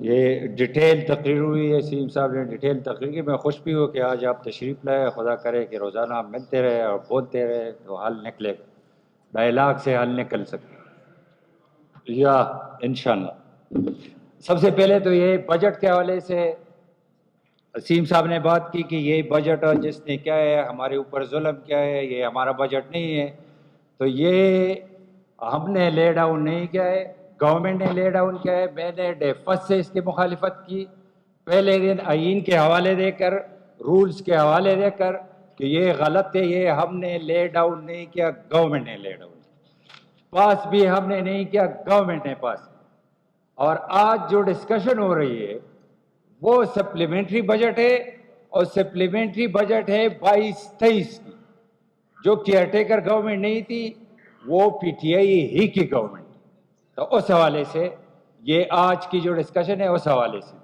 یہ ڈیٹیل تقریر ہوئی ہے، سیم صاحب نے ڈیٹیل تقریر کی. میں خوش بھی ہوں کہ آج آپ تشریف لائے. خدا کرے کہ روزانہ آپ ملتے رہے اور بولتے رہے تو حل نکلے گا، ڈائلاگ سے حل نکل سکتا یا انشاءاللہ. سب سے پہلے تو یہ بجٹ کے حوالے سے سیم صاحب نے بات کی کہ یہ بجٹ جس نے کیا ہے ہمارے اوپر ظلم کیا ہے، یہ ہمارا بجٹ نہیں ہے. تو یہ ہم نے لے ڈاؤن نہیں کیا ہے، گورنمنٹ نے لے ڈاؤن کیا ہے. میں نے ڈے فرسٹ سے اس کی مخالفت کی، پہلے دن آئین کے حوالے دے کر، رولز کے حوالے دے کر کہ یہ غلط ہے، یہ ہم نے لے ڈاؤن نہیں کیا، گورنمنٹ نے لے ڈاؤن کیا. پاس بھی ہم نے نہیں کیا، گورنمنٹ نے پاس. اور آج جو ڈسکشن ہو رہی ہے وہ سپلیمنٹری بجٹ ہے، اور سپلیمنٹری بجٹ ہے 22-23 کی، جو کیئر ٹیکر گورنمنٹ نہیں تھی، وہ پی ٹی آئی ہی کی گورنمنٹ. تو اس حوالے سے یہ آج کی جو ڈسکشن ہے اس حوالے سے.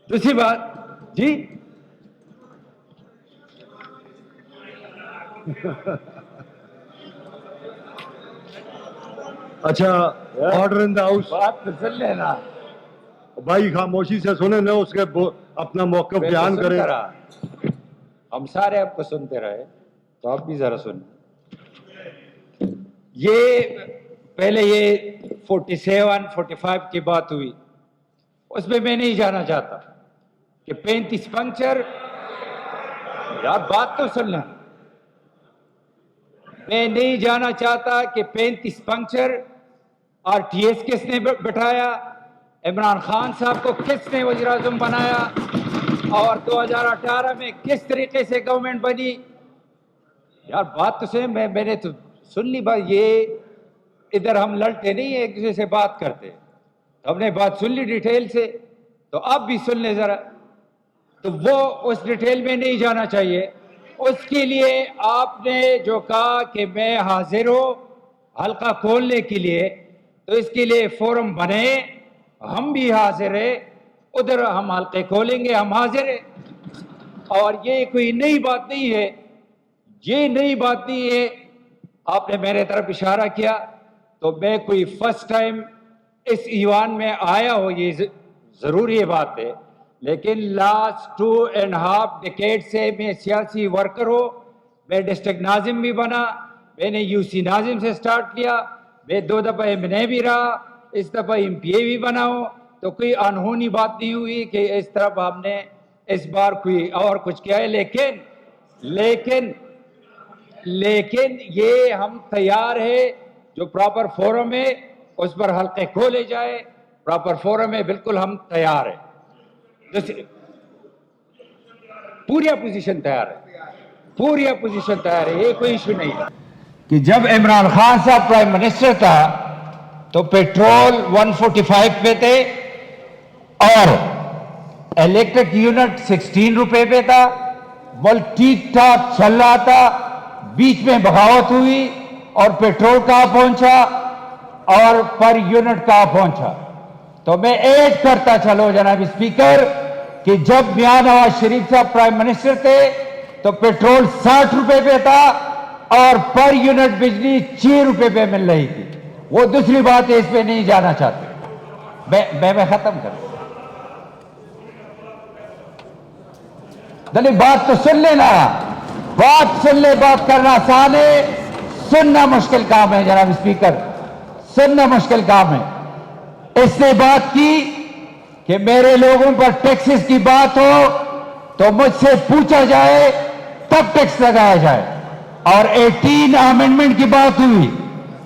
دوسری بات جی اچھا، آرڈر ان دا ہاؤس. بات تو سن لینا بھائی خاموشی سے سنیں نہ، اس کے اپنا موقف بیان کریں. ہم سارے آپ کو سنتے رہے تو آپ بھی ذرا سنیں. یہ پہلے یہ 47-45 کی بات ہوئی، اس میں نہیں جانا چاہتا کہ 35 پنکچر. یار بات تو سن لیں. میں نہیں جانا چاہتا کہ 35 پنکچر آر ٹی ایس کس نے بٹھایا، عمران خان صاحب کو کس نے وزیر اعظم بنایا، اور 2018 میں کس طریقے سے گورنمنٹ بنی. یار بات تو سن، میں نے تو سن لی بات. یہ ادھر ہم لڑتے نہیں ایک دوسرے سے بات کرتے، ہم نے بات سن لی ڈیٹیل سے، تو آپ بھی سن لیں ذرا. تو وہ اس ڈیٹیل میں نہیں جانا چاہیے. اس کے لیے آپ نے جو کہا کہ میں حاضر ہوں حلقہ کھولنے کے لیے، تو اس کے لیے فورم بنے، ہم بھی حاضر ہیں، ادھر ہم حلقے کھولیں گے، ہم حاضر ہیں. اور یہ کوئی نئی بات نہیں ہے، یہ نئی بات نہیں ہے. آپ نے میرے طرف اشارہ کیا تو میں کوئی فرسٹ ٹائم اس ایوان میں آیا ہو، یہ ضرور یہ بات ہے. لیکن لاسٹ 2.5 ڈیکیڈ سے میں سیاسی ورکر ہوں. میں ڈسٹرکٹ ناظم بھی بنا، میں نے یو سی ناظم سے سٹارٹ کیا، میں 2 دفعہ ایم این اے بھی رہا، اس دفعہ ایم پی اے بھی بنا ہوں. تو کوئی انہونی بات نہیں ہوئی کہ اس طرف ہم نے اس بار کوئی اور کچھ کیا ہے. لیکن یہ ہم تیار ہے، جو پراپر فورم ہے اس پر حلقے کھولے جائے. پراپر فورم ہے، بالکل ہم تیار ہیں، پوری اپوزیشن تیار ہے، پوری اپوزیشن تیار ہے. یہ کوئی ایشو نہیں ہے کہ جب عمران خان صاحب پرائم منسٹر تھا تو پیٹرول 145 پہ تھے اور الیکٹرک یونٹ 16 روپے پہ تھا. ملک ٹھیک ٹھاک چل رہا تھا، بیچ میں بغاوت ہوئی اور پیٹرول کہاں پہنچا اور پر یونٹ کہاں پہنچا. تو میں ایڈ کرتا چلو جناب اسپیکر کہ جب میاں نواز شریف صاحب پرائم منسٹر تھے تو پیٹرول 60 روپے پہ تھا اور پر یونٹ بجلی 6 روپے پہ مل رہی تھی. وہ دوسری بات ہے، اس پہ نہیں جانا چاہتے. میں ختم کروں. دلی بات تو سن لینا، بات سن لے. بات کرنا آسان ہے، سننا مشکل کام ہے جناب اسپیکر، سننا مشکل کام ہے. اس نے بات کی کہ میرے لوگوں پر ٹیکسز کی بات ہو تو مجھ سے پوچھا جائے تب ٹیکس لگایا جائے. اور 18 امینڈمنٹ کی بات ہوئی.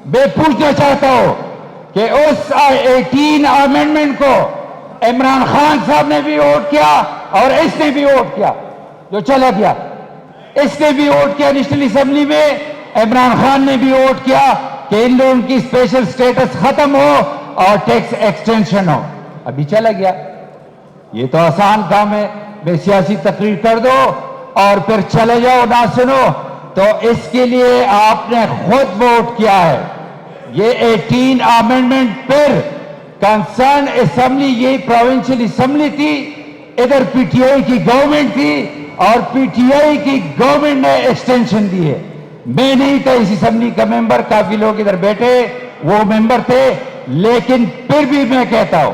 میں پوچھنا چاہتا ہوں کہ اس 18 امینڈمنٹ کو عمران خان صاحب نے بھی ووٹ کیا اور اس نے بھی ووٹ کیا، جو چلا گیا. اس نے بھی ووٹ کیا نیشنل اسمبلی میں، عمران خان نے بھی ووٹ کیا کہ ان لوگوں کی اسپیشل سٹیٹس ختم ہو اور ٹیکس ایکسٹینشن ہو. ابھی چلا گیا. یہ تو آسان کام ہے، میں سیاسی تقریر کر دو اور پھر چلے جاؤ، نہ سنو. تو اس کے لیے آپ نے خود ووٹ کیا ہے. یہ 18 امینڈمنٹ پھر کنسرن اسمبلی، یہی پروونشل اسمبلی تھی، ادھر پی ٹی آئی کی گورنمنٹ تھی اور پی ٹی آئی کی گورنمنٹ نے ایکسٹینشن دی ہے. میں نہیں تھا اس اسمبلی کا ممبر، کافی لوگ ادھر بیٹھے وہ ممبر تھے. لیکن پھر بھی میں کہتا ہوں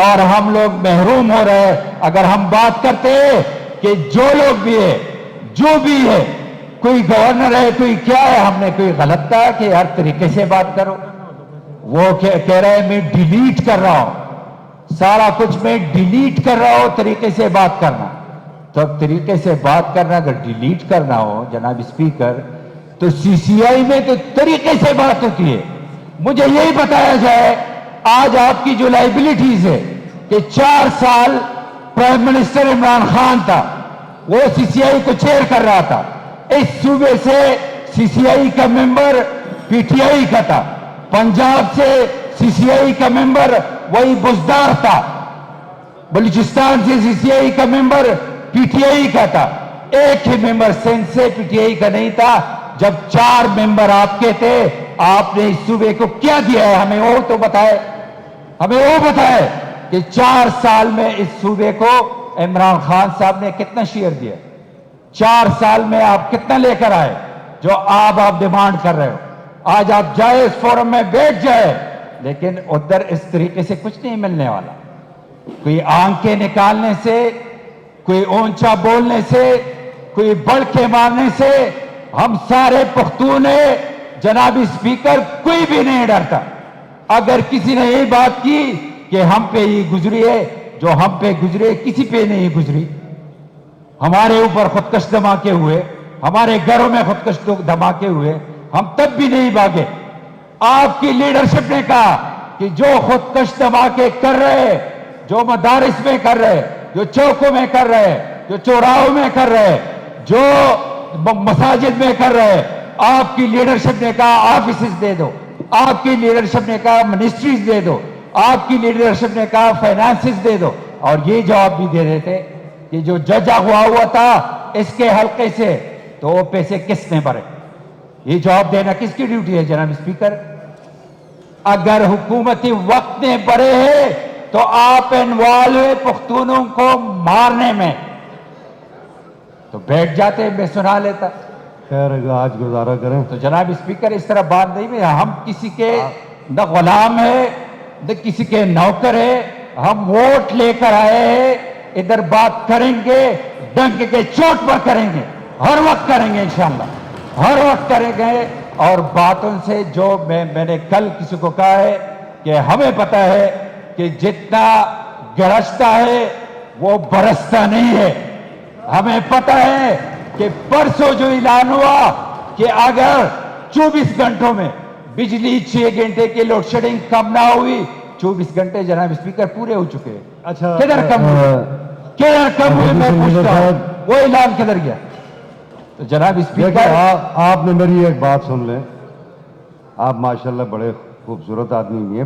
اور ہم لوگ محروم ہو رہے ہیں. اگر ہم بات کرتے کہ جو لوگ بھی ہے جو بھی ہے کوئی گورنر ہے کوئی کیا ہے, ہم نے کوئی غلط کہا کہ ہر طریقے سے بات کرو. وہ کہہ رہے ہیں میں ڈیلیٹ کر رہا ہوں, سارا کچھ میں ڈیلیٹ کر رہا ہوں, طریقے سے بات کرنا. تو اب طریقے سے بات کرنا اگر ڈیلیٹ کرنا ہو جناب اسپیکر, تو سی سی آئی میں تو طریقے سے بات ہوتی ہے. مجھے یہی بتایا جائے آج آپ کی جو لائبلٹیز ہے کہ 4 سال پرائم منسٹر عمران خان تھا, وہ سی سی آئی کو چیئر کر رہا تھا. اس صوبے سے سی سی آئی کا ممبر پی ٹی آئی کا تھا, پنجاب سے سی سی آئی کا ممبر وہی بزدار تھا, بلوچستان سے سی سی آئی کا ممبر پی ٹی آئی کا تھا, ایک ہی ممبر سندھ سے پی ٹی آئی کا نہیں تھا. جب 4 ممبر آپ کے تھے, آپ نے اس صوبے کو کیا دیا ہے ہمیں وہ تو بتائے, ہمیں وہ بتائے کہ 4 سال میں اس صوبے کو عمران خان صاحب نے کتنا شیئر دیا, 4 سال میں آپ کتنا لے کر آئے جو آپ ڈیمانڈ کر رہے ہو. آج آپ جائے اس فورم میں بیٹھ جائے, لیکن ادھر اس طریقے سے کچھ نہیں ملنے والا. کوئی آنکھیں نکالنے سے, کوئی اونچا بولنے سے, کوئی بڑھ کے مارنے سے ہم سارے پختون ہیں جناب اسپیکر, کوئی بھی نہیں ڈرتا. اگر کسی نے یہ بات کی کہ ہم پہ یہ گزری ہے, جو ہم پہ گزرے کسی پہ نہیں گزری. ہمارے اوپر خودکش دھماکے ہوئے, ہمارے گھروں میں خودکش دھماکے ہوئے, ہم تب بھی نہیں بھاگے. آپ کی لیڈرشپ نے کہا کہ جو خودکش دھماکے کر رہے, جو مدارس میں کر رہے, جو چوکوں میں کر رہے, جو چوراہوں میں کر رہے, جو مساجد میں کر رہے, آپ کی لیڈرشپ نے کہا آفیسز دے دو, آپ کی لیڈرشپ نے کہا منسٹریز دے دو, آپ کی لیڈرشپ نے کہا فائنانسز دے دو. اور یہ جواب بھی دے رہے تھے کہ جو جج ہوا تھا اس کے حلقے سے, تو وہ پیسے کس نے بھرے. یہ جواب دینا کس کی ڈیوٹی ہے جناب اسپیکر؟ اگر حکومتی وقت نے بھرے ہیں تو آپ انوالو ہے پختونوں کو مارنے میں, تو بیٹھ جاتے, میں سنا لیتا. خیر آج گزارا کریں. تو جناب اسپیکر اس طرح بات نہیں ہے, ہم کسی کے نہ غلام ہے نہ کسی کے نوکر ہے, ہم ووٹ لے کر آئے ہیں, ادھر بات کریں گے, ڈنک کے چوٹ پر کریں گے, ہر وقت کریں گے انشاءاللہ, ہر وقت کریں گے. اور باتوں سے جو میں نے کل کسی کو کہا ہے کہ ہمیں پتہ ہے کہ جتنا گرجتا ہے وہ برستا نہیں ہے. ہمیں پتہ ہے کہ پرسوں جو اعلان ہوا کہ اگر 24 گھنٹوں میں بجلی 6 گھنٹے کی لوڈ شیڈنگ کم نہ ہوئی, 24 گھنٹے جناب اسپیکر پورے ہو چکے ہیں. اچھا کدھر کم ہوئے, کدھر کم ہوئے, میں پوچھتا ہوں وہ اعلان کدھر گیا؟ تو جناب اسپیکر آپ نے میری ایک بات سن لیں. آپ ماشاءاللہ بڑے خوبصورت آدمی بھی ہیں,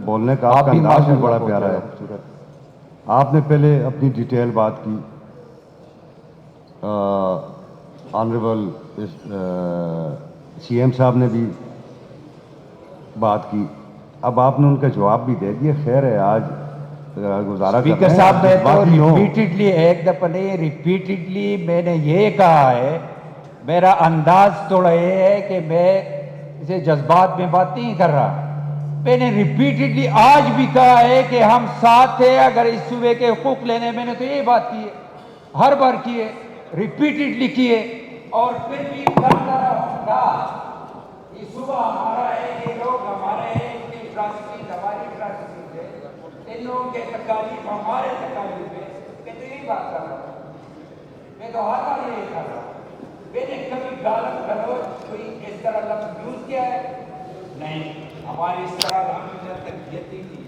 بولنے کا آپ کا انداز بھی بڑا پیارا ہے. آپ نے پہلے اپنی ڈیٹیل بات کی, آنریبل سی ایم صاحب نے بھی بات کی, اب آپ نے ان کا جواب بھی دے دیا. خیر ہے, آج گزارا کر اسپیکر صاحب نے تو ریپیٹڈلی, ایک دفعہ نہیں ریپیٹڈلی میں نے یہ کہا ہے, میرا انداز تھوڑا یہ ہے کہ میں اسے جذبات میں بات نہیں کر رہا. میں نے ریپیٹڈلی آج بھی کہا ہے کہ ہم ساتھ ہیں اگر اس صوبے کے حقوق لینے. میں نے تو یہ بات کی ہے, ہر بار کی ہے, ریپیٹڈلی کی ہے, اور پھر بھی کرتا رہا. یہ صبح ہمارا ہے, یہ لوگ ہمارے ہیں, ان کی ٹرانسپورٹ ہماری ٹرانسپورٹ ہے, ان لوگوں کے تکالیف ہمارے تکالیف ہے. میں تو یہی بات کر رہا ہوں, میں تو ہر بار یہی کر رہا ہوں. میں نے کبھی غلط گلوچ کوئی اس طرح لفظ یوز کیا ہے نہیں. ہماری اس طرح الحمدللہ تربیت نہیں تھی,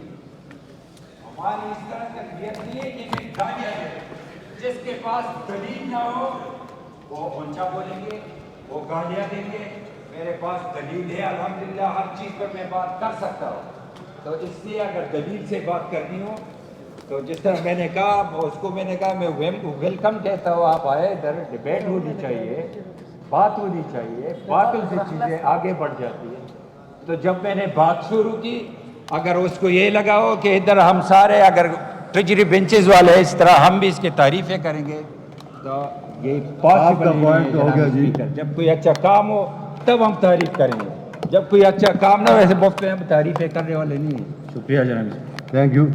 ہماری اس طرح تربیت نہیں ہے کہ میں گالیاں دیں. جس کے پاس دلیل نہ ہو وہ اونچا بولیں گے, وہ گالیاں دیں گے. میرے پاس دلیل ہے الحمدللہ, ہر چیز پر میں بات کر سکتا ہوں. تو اس لیے اگر دلیل سے بات کرنی ہو تو جس طرح میں نے کہا, اس کو میں نے کہا میں ویلکم کہتا ہوں, آپ آئے, ادھر ڈیبیٹ ہونی چاہیے, بات ہونی چاہیے, باتوں سے چیزیں آگے بڑھ جاتی ہیں. تو جب میں نے بات شروع کی, اگر اس کو یہ لگا ہو کہ ادھر ہم سارے اگر ٹریجری بینچز والے اس طرح ہم بھی اس کی تعریفیں کریں گے, تو یہ پاسبل نہیں ہے جناب اسپیکر. جب کوئی اچھا کام ہو تب ہم تعریف کریں گے, جب کوئی اچھا کام نہ ہو, ویسے مفت میں ہم تعریفیں کرنے والے نہیں ہیں. شکریہ جناب. Thank you.